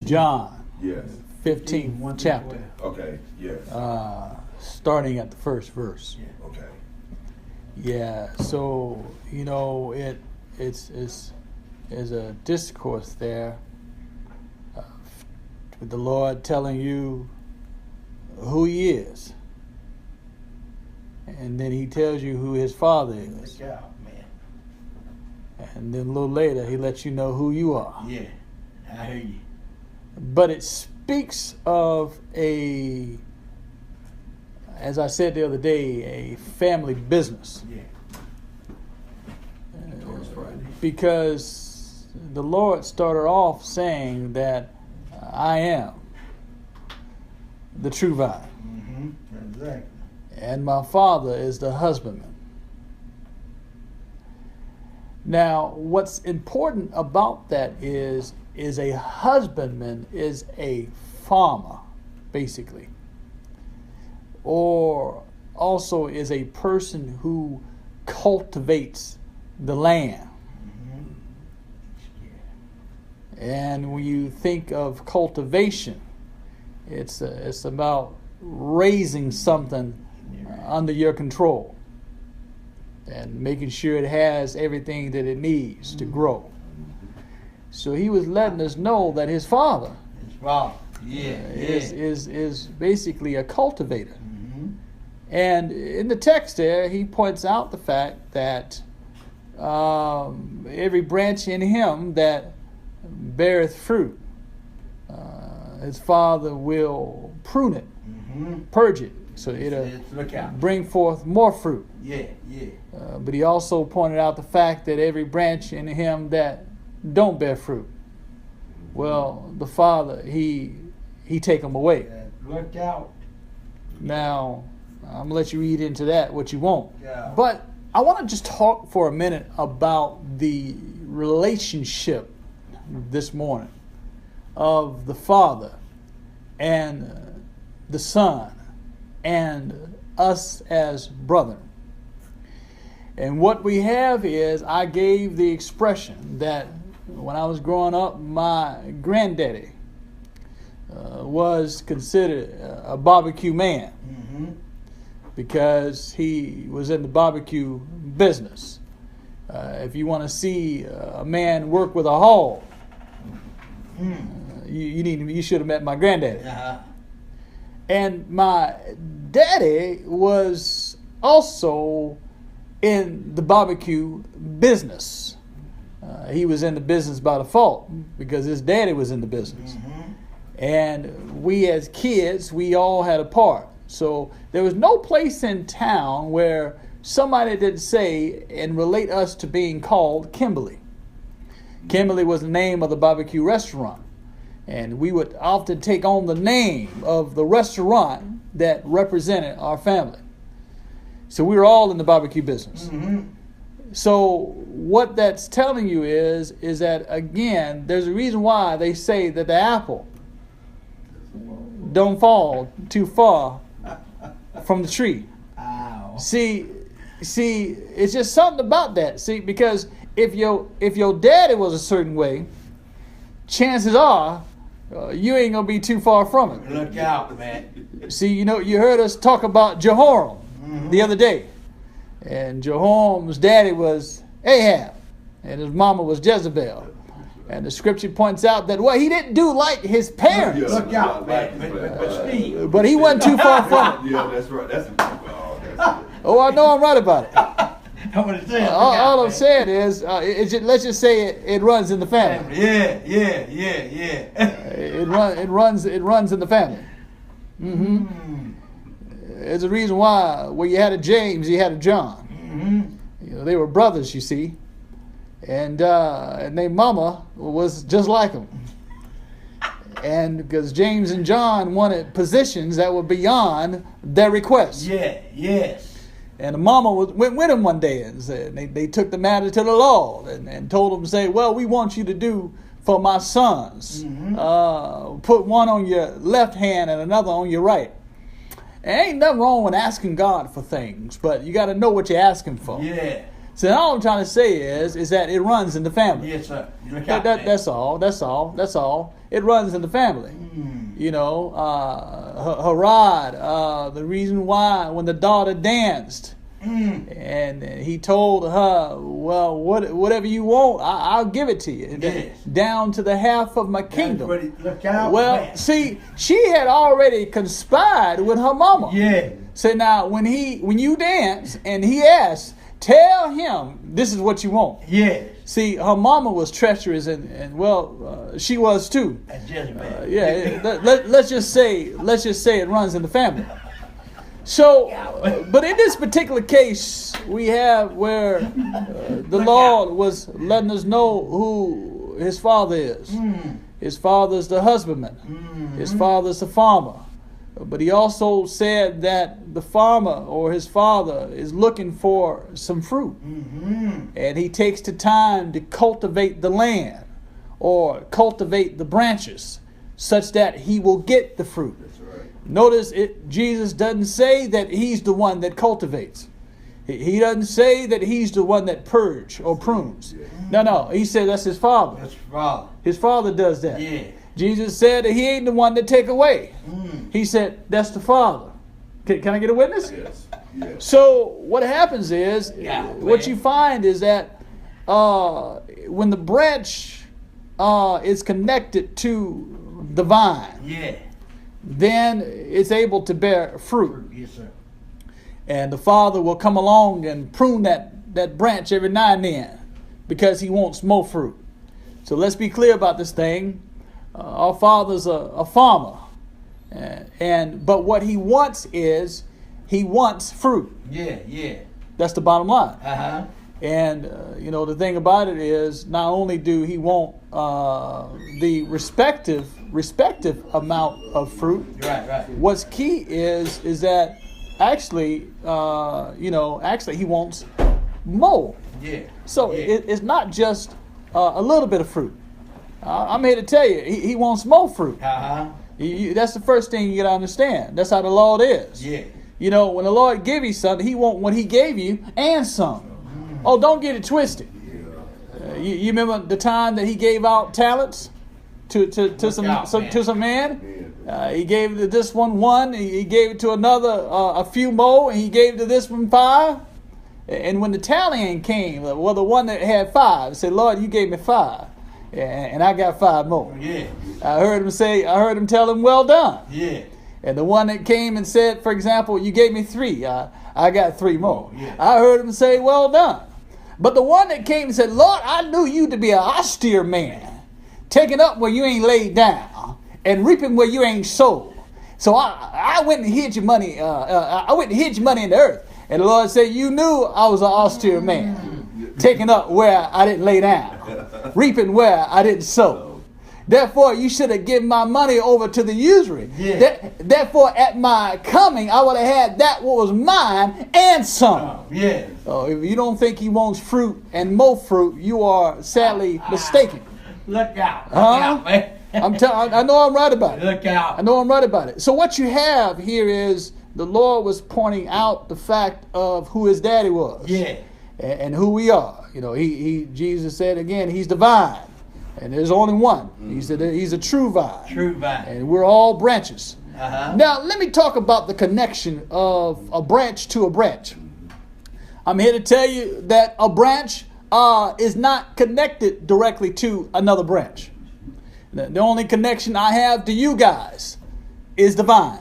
John, Yes. 15th chapter, Okay. Yes. starting at the first verse. Okay. Yeah, so it's a discourse there with the Lord telling you who He is, and then He tells you who His Father is, Look out, man. and then a little later He lets you know who you are. Yeah, I hear you. But it speaks of as I said the other day, a family business. Yeah. Because the Lord started off saying that I am the true vine, Exactly. and my Father is the husbandman. Now, what's important about that is a husbandman is a farmer, basically, or also is a person who cultivates the land. And when you think of cultivation, it's about raising something under your control and making sure it has everything that it needs to grow. So He was letting us know that His Father is basically a cultivator. And in the text there, He points out the fact that every branch in Him that beareth fruit, His Father will prune it, purge it, so it'll bring forth more fruit. But He also pointed out the fact that every branch in Him that don't bear fruit, well, the Father, He take them away. Look out. Now, I'm going to let you read into that what you want. Yeah. But I want to just talk for a minute about the relationship this morning of the Father and the Son and us as brethren. And what we have is, I gave the expression that when I was growing up, my granddaddy was considered a barbecue man because he was in the barbecue business. If you want to see a man work with a hog, you should have met my granddaddy. And my daddy was also in the barbecue business. He was in the business by default because his daddy was in the business. And we as kids, we all had a part. So there was no place in town where somebody didn't say and relate us to being called Kimberly. Kimberly was the name of the barbecue restaurant. And we would often take on the name of the restaurant that represented our family. So we were all in the barbecue business. So what that's telling you is that, again, there's a reason why they say that the apple don't fall too far from the tree. Ow. See, it's just something about that. See, because if your daddy was a certain way, chances are you ain't gonna be too far from it. Look out, man. See, you heard us talk about Jehoram the other day, and Jehoram's daddy was Ahab, and his mama was Jezebel. And the scripture points out that, well, he didn't do like his parents. Look out, man. But Steve. But he wasn't too far from it. Yeah, that's right. That's Oh, I know I'm right about it. I'm gonna say it. All I'm saying is, let's just say it runs in the family. Yeah. It runs in the family. There's a reason why where you had a James, you had a John. They were brothers, you see. And their mama was just like them. And because James and John wanted positions that were beyond their requests. Yes. And the mama went with him one day and said, they took the matter to the Lord and told him, say, well, we want you to do for my sons. Put one on your left hand and another on your right. And ain't nothing wrong with asking God for things, but you got to know what you're asking for. Yeah. So all I'm trying to say is that it runs in the family. Yes, sir. Look out, man. That's all. It runs in the family. You know, Herod, the reason why when the daughter danced, and he told her, well, whatever you want, I'll give it to you. Yes. Down to the half of my kingdom. Look out, Well, man. see, she had already conspired with her mama. Yeah. So now when you dance and he asks, tell him this is what you want. Yes. See, her mama was treacherous and she was too. That's Jezebel. Let's just say it runs in the family. So, but in this particular case, we have where the Lord was letting us know who his father is. His father is the husbandman. His father is the farmer. But he also said that the farmer or his father is looking for some fruit. And he takes the time to cultivate the land or cultivate the branches such that he will get the fruit. That's right. Notice Jesus doesn't say that he's the one that cultivates. He doesn't say that he's the one that purges or prunes. No. He said that's his father. That's father. His father does that. Yeah. Jesus said that he ain't the one that take away. He said that's the father. Can I get a witness? Yes. Yes. So what happens is, what man. you find is that when the branch is connected to the vine, Yeah. then it's able to bear fruit. Yes, sir. And the father will come along and prune that branch every now and then because he wants more fruit. So let's be clear about this thing. Our father's a farmer. But what he wants is he wants fruit. Yeah. That's the bottom line. Uh-huh. And the thing about it is not only do he want the respective amount of fruit. Right. What's key is that actually he wants more. Yeah. So it's not just a little bit of fruit. I'm here to tell you, he wants more fruit. Uh-huh. That's the first thing you got to understand. That's how the Lord is. Yeah. When the Lord give you something, he want what he gave you and some. Oh, don't get it twisted. You remember the time that he gave out talents to some man? He gave to this one, he gave it to another a few more, and he gave to this one 5. And when the tallying came, the one that had 5 said, "Lord, you gave me 5, and I got 5 more." Yeah. I heard him tell him, "Well done." Yeah. And the one that came and said, for example, "You gave me 3, I got 3 more." Yeah. I heard him say, "Well done." But the one that came and said, "Lord, I knew you to be an austere man, taking up where you ain't laid down and reaping where you ain't sowed. So I went and hid your money. I went and hid your money in the earth." And the Lord said, "You knew I was an austere man, taking up where I didn't lay down, reaping where I didn't sow. Therefore, you should have given my money over to the usury. Yeah. Therefore, at my coming, I would have had that what was mine and some." Yeah. If you don't think he wants fruit and more fruit, you are sadly mistaken. Look out. Look Huh? out, man. I know I'm right about it. Look out. I know I'm right about it. So what you have here is the Lord was pointing out the fact of who his daddy was. Yeah. And who we are. Jesus said again, he's the vine. And there's only one. He said he's a true vine. True vine. And we're all branches. Uh-huh. Now, let me talk about the connection of a branch to a branch. I'm here to tell you that a branch is not connected directly to another branch. The only connection I have to you guys is the vine.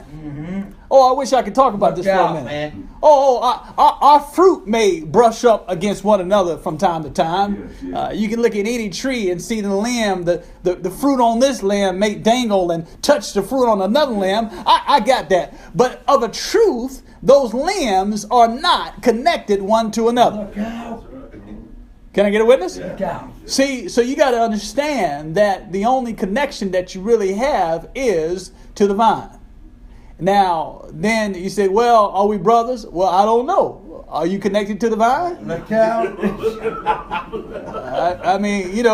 Oh, I wish I could talk about this for a minute. Man. Our fruit may brush up against one another from time to time. Yes. You can look at any tree and see the limb, the fruit on this limb may dangle and touch the fruit on another limb. I got that. But of a truth, those limbs are not connected one to another. Look out. Can I get a witness? Look out. See, so you got to understand that the only connection that you really have is to the vine. Now, then you say, well, are we brothers? Well, I don't know. Are you connected to the vine? Look out. I mean, Look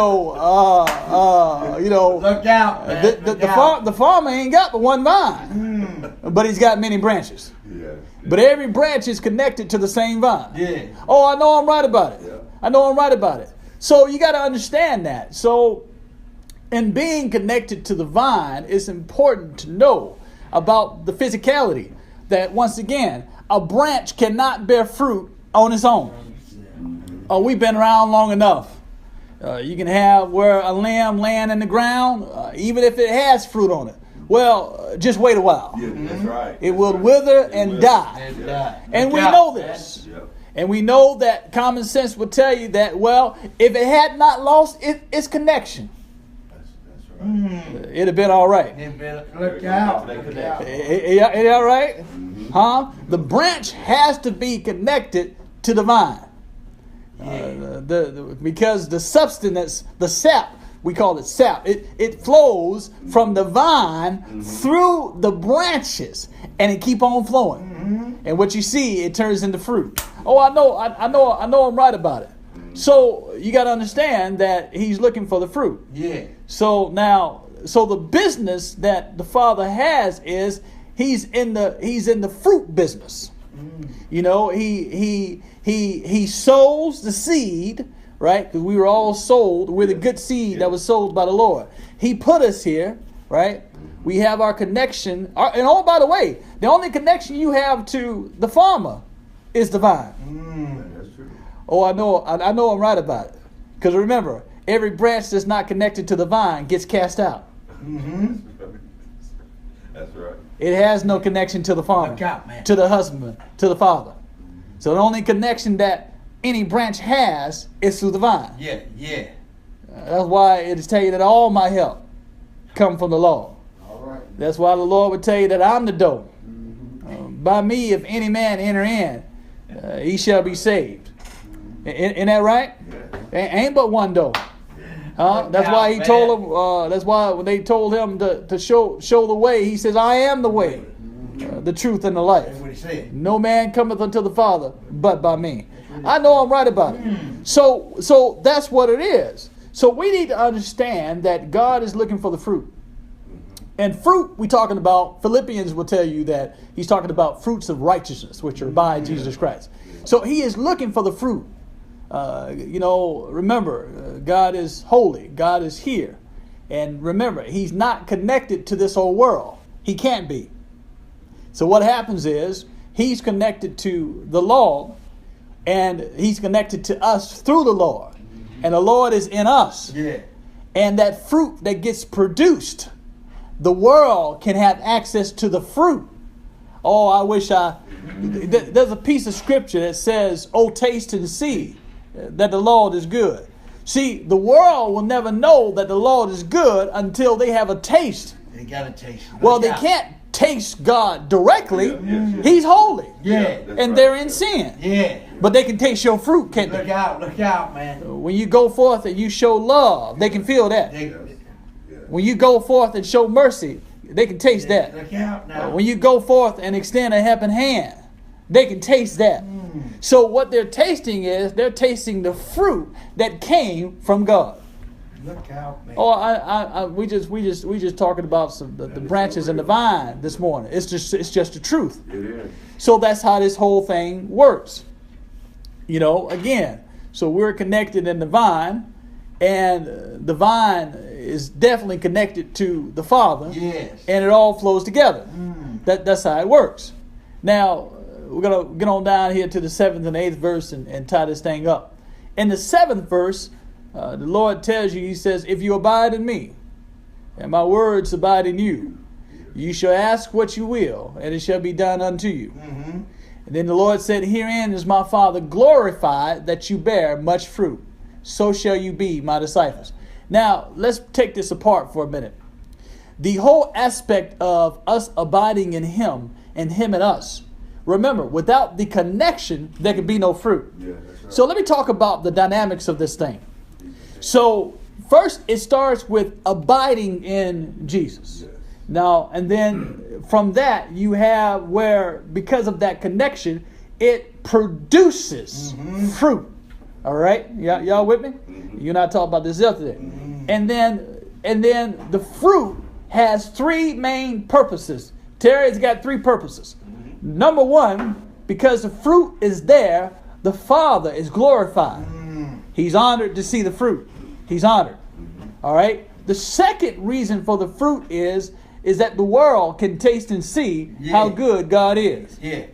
out, man. Look out. The farmer ain't got but one vine, but he's got many branches. Yes. But every branch is connected to the same vine. Yeah. Oh, I know I'm right about it. Yeah. I know I'm right about it. So you got to understand that. So in being connected to the vine, it's important to know about the physicality. That once again, a branch cannot bear fruit on its own. We've been around long enough. You can have where a limb laying in the ground, even if it has fruit on it. Well, just wait a while. Yeah, that's right. It will wither and die. And we know this. And we know that common sense will tell you that, well, if it had not lost its connection, it'd have been all right. Look out. Ain't that right? Huh? The branch has to be connected to the vine. Because the substance, the sap, we call it sap, it flows from the vine through the branches, and it keep on flowing. And what you see, it turns into fruit. Oh, I know I'm right about it. So you got to understand that he's looking for the fruit. Yeah. So the business that the Father has is he's in the fruit business. You know, he sows the seed, right? Because we were all sold. We're the good seed that was sold by the Lord. He put us here, right? We have our connection. And oh, by the way, the only connection you have to the farmer is the vine. That's true. Oh, I know I'm right about it. Because remember, every branch that's not connected to the vine gets cast out. That's right. It has no connection to the farmer, Look out, man. to the husbandman, to the father. So the only connection that any branch has is through the vine. Yeah. That's why it is tell you that all my help come from the Lord. All right. That's why the Lord would tell you that I'm the door. By me, if any man enter in, he shall be saved. Isn't that right? Ain't but one door. That's why he told him. That's why when they told him to show the way, he says, "I am the way, the truth, and the life. That's what he said. No man cometh unto the Father but by me." I know I'm right about it. So that's what it is. So we need to understand that God is looking for the fruit. And fruit, we're talking about, Philippians will tell you that he's talking about fruits of righteousness, which are by Jesus Christ. So he is looking for the fruit. Remember, God is holy. God is here. And remember, he's not connected to this whole world. He can't be. So what happens is, he's connected to the Lord, and he's connected to us through the Lord. And the Lord is in us. Yeah. And that fruit that gets produced, the world can have access to the fruit. Oh, I wish there's a piece of scripture that says, "Oh, taste and see that the Lord is good." See, the world will never know that the Lord is good until they have a taste. They got a taste. Well, they can't taste God directly. He's holy. Yeah. And they're in sin. Yeah. But they can taste your fruit, can't they? Look out, man. When you go forth and you show love, they can feel that. When you go forth and show mercy, they can taste that. Look out now. When you go forth and extend a helping hand, they can taste that. So what they're tasting is, they're tasting the fruit that came from God. Look out, man. Oh, we just talking about the branches and the vine this morning. It's just the truth. It is. So that's how this whole thing works. Again, so we're connected in the vine, and the vine is definitely connected to the Father. Yes. And it all flows together. That's how it works. Now, we're going to get on down here to the 7th and 8th verse and tie this thing up. In the 7th verse, the Lord tells you, he says, "If you abide in me, and my words abide in you, you shall ask what you will, and it shall be done unto you." And then the Lord said, "Herein is my Father glorified, that you bear much fruit. So shall you be my disciples." Now, let's take this apart for a minute. The whole aspect of us abiding in him and him in us. Remember, without the connection, there can be no fruit. Yeah, that's right. So let me talk about the dynamics of this thing. So first, it starts with abiding in Jesus. Yes. Now, and then from that, you have where, because of that connection, it produces fruit. All right? Y'all with me? You and I talked about this yesterday. And then the fruit has three main purposes. Terry's got three purposes. Number one, because the fruit is there, the Father is glorified. He's honored to see the fruit. He's honored. All right. The second reason for the fruit is that the world can taste and see how good God is. Yeah.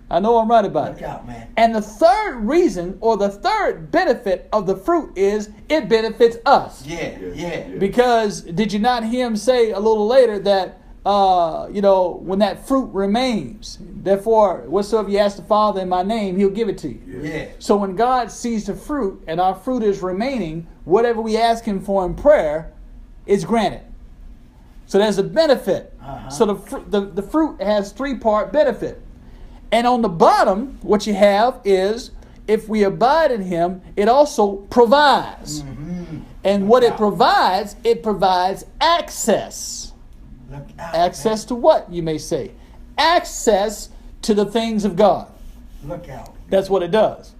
I know I'm right about Look it. out, man. And the third reason, or the third benefit of the fruit is it benefits us. Yeah. Because did you not hear him say a little later that, when that fruit remains, therefore, whatsoever you ask the Father in my name, he'll give it to you. Yeah. So when God sees the fruit and our fruit is remaining, whatever we ask him for in prayer is granted. So there's a benefit. So the fruit has three-part benefit. And on the bottom, what you have is, if we abide in him, it also provides. And what it provides access. Look out, Access to what, you may say? Access to the things of God. Look out. That's what it does.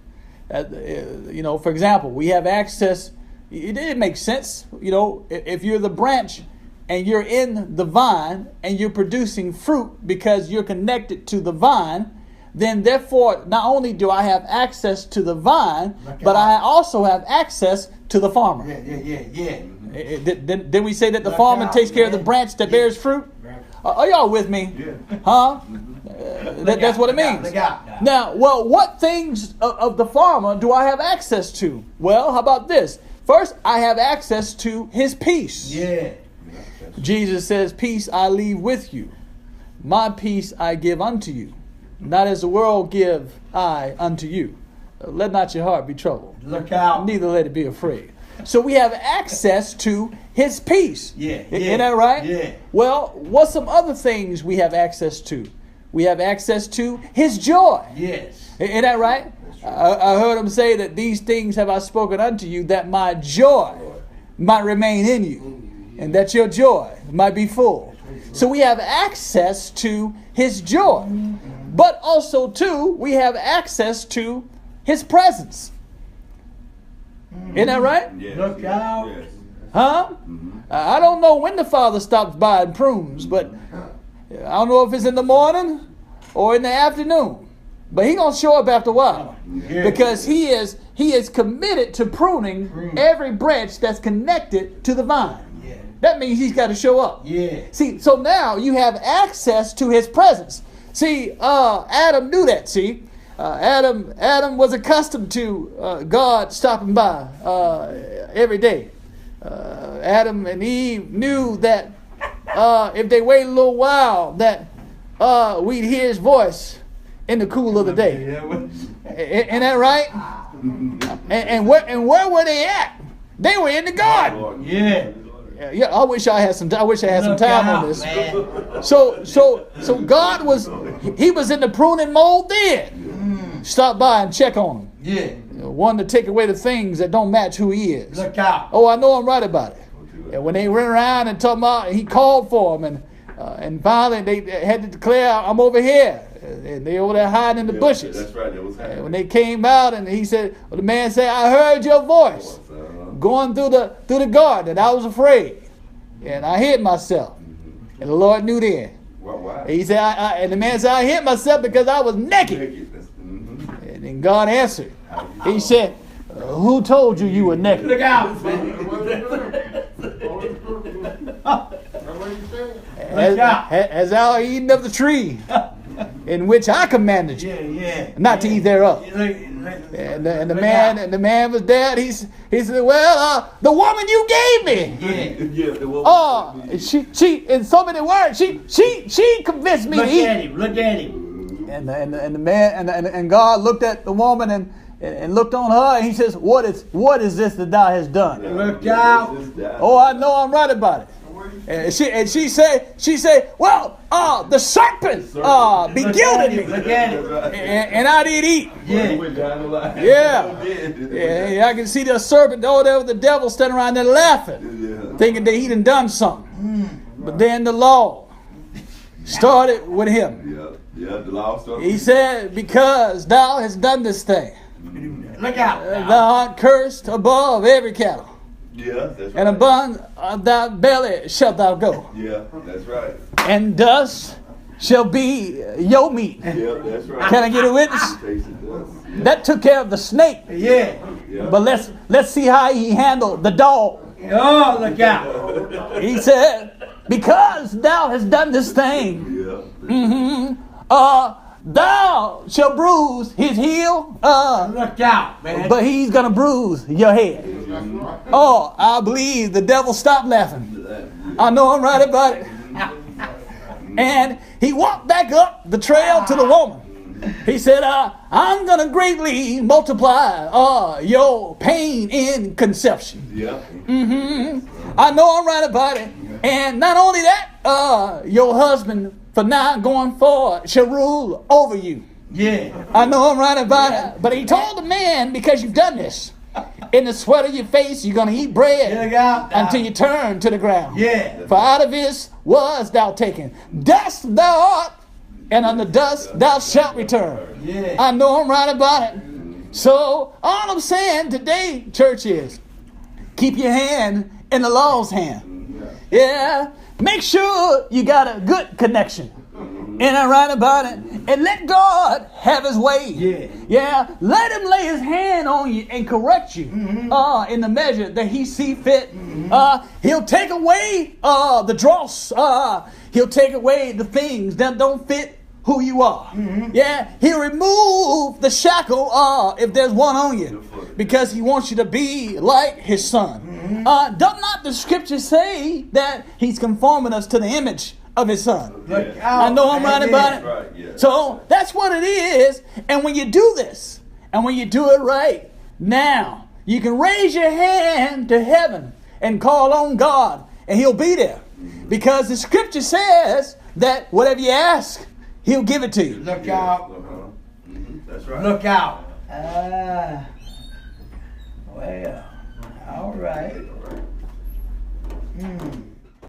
For example, we have access. It makes sense. If you're the branch and you're in the vine and you're producing fruit because you're connected to the vine, then therefore not only do I have access to the vine, but I also have access to the farmer. Yeah. Did we say that the farmer takes care of the branch that bears fruit? Are y'all with me? Yeah. Huh? That's what it means. Now, what things of the farmer do I have access to? Well, how about this? First, I have access to his peace. Yeah. Jesus says, peace I leave with you. My peace I give unto you. Not as the world give I unto you. Let not your heart be troubled. Look out. Neither let it be afraid. So we have access to his peace. Isn't that right? Yeah. Well, what's some other things we have access to? We have access to his joy. Yes. Isn't that right? I heard him say that these things have I spoken unto you, that my joy might remain in you, and that your joy might be full. So we have access to his joy. But also, too, we have access to his presence. Isn't that right? Yes. Look out. Yes. Huh? I don't know when the Father stops by and prunes, but I don't know if it's in the morning or in the afternoon. But he's going to show up after a while. Because he is committed to pruning every branch that's connected to the vine. Yeah. That means he's got to show up. Yeah. See, so now you have access to his presence. See, Adam knew that, see. Adam was accustomed to God stopping by every day. Adam and Eve knew that if they waited a little while, that we'd hear his voice in the cool of the day. Isn't that right? And where were they at? They were in the garden. Yeah. I wish I had some time on this. Man. So God was in the pruning mold then. Stop by and check on him. Yeah. One to take away the things that don't match who he is. Look out. Oh, I know I'm right about it. And when they ran around and talking about, he called for them, and finally they had to declare, "I'm over here," and they over there hiding in the bushes. That's right. That was happening. And when they came out, and he said, the man said, "I heard your voice going through the garden, and I was afraid, and I hid myself." And the Lord knew then. Why? He said, and the man said, "I hid myself because I was naked." And then God answered. He said, "Who told you you were naked?" Look out, man. As thou eaten of the tree in which I commanded you Yeah. not to eat thereof. And the man was dead. He said, "Well, the woman you gave me, she in so many words, she convinced me to eat." Look at him. And the man and God looked at the woman and looked on her, and he says, "What is this that thou hast done?" Look out. Oh, I know I'm right about it. And she said, "Well, the serpent beguiled me, Look at him. and I did eat." Yeah. Yeah, I can see the serpent over there with the devil standing around there laughing, thinking that he done something. But then the law started with him. Yeah, the law started. He said, "Because thou hast done this thing, Look out. thou art cursed above every cattle, Yeah, that's right. and upon thy belly shalt thou go, Yeah, that's right. and dust shall be your meat." Yeah, that's right. Can I get a witness? Taste it does. That took care of the snake. Yeah. Yeah. But let's see how he handled the dog. Oh, look out. He said, because thou hast done this thing, thou shalt bruise his heel, Look out, man. but he's gonna bruise your head. Oh, I believe the devil stopped laughing. I know I'm right about it. And he walked back up the trail to the woman. He said, I'm going to greatly multiply your pain in conception. Yeah. I know I'm right about it. And not only that, your husband, for now going forward, shall rule over you. Yeah. I know I'm right about it. But he told the man, because you've done this, in the sweat of your face, you're going to eat bread Look out. until you turn to the ground. Yeah. For out of this was thou taken. Dust thou art, and unto dust thou shalt return. Yeah. I know I'm right about it. So all I'm saying today, church, is keep your hand in the law's hand. Yeah. Make sure you got a good connection. And I'm right about it. And let God have his way. Yeah. Yeah. Let him lay his hand on you and correct you in the measure that he see fit. He'll take away the dross. He'll take away the things that don't fit who you are. Yeah. He'll remove the shackle if there's one on you, because he wants you to be like his son. Does not the scripture say that he's conforming us to the image of his son? Look out. I know I'm right about it. Right, yeah. So that's what it is. And when you do this, and when you do it right, now you can raise your hand to heaven and call on God, and he'll be there. Because the scripture says that whatever you ask, he'll give it to you. Look out. That's right. Look out. Well, all right. All right.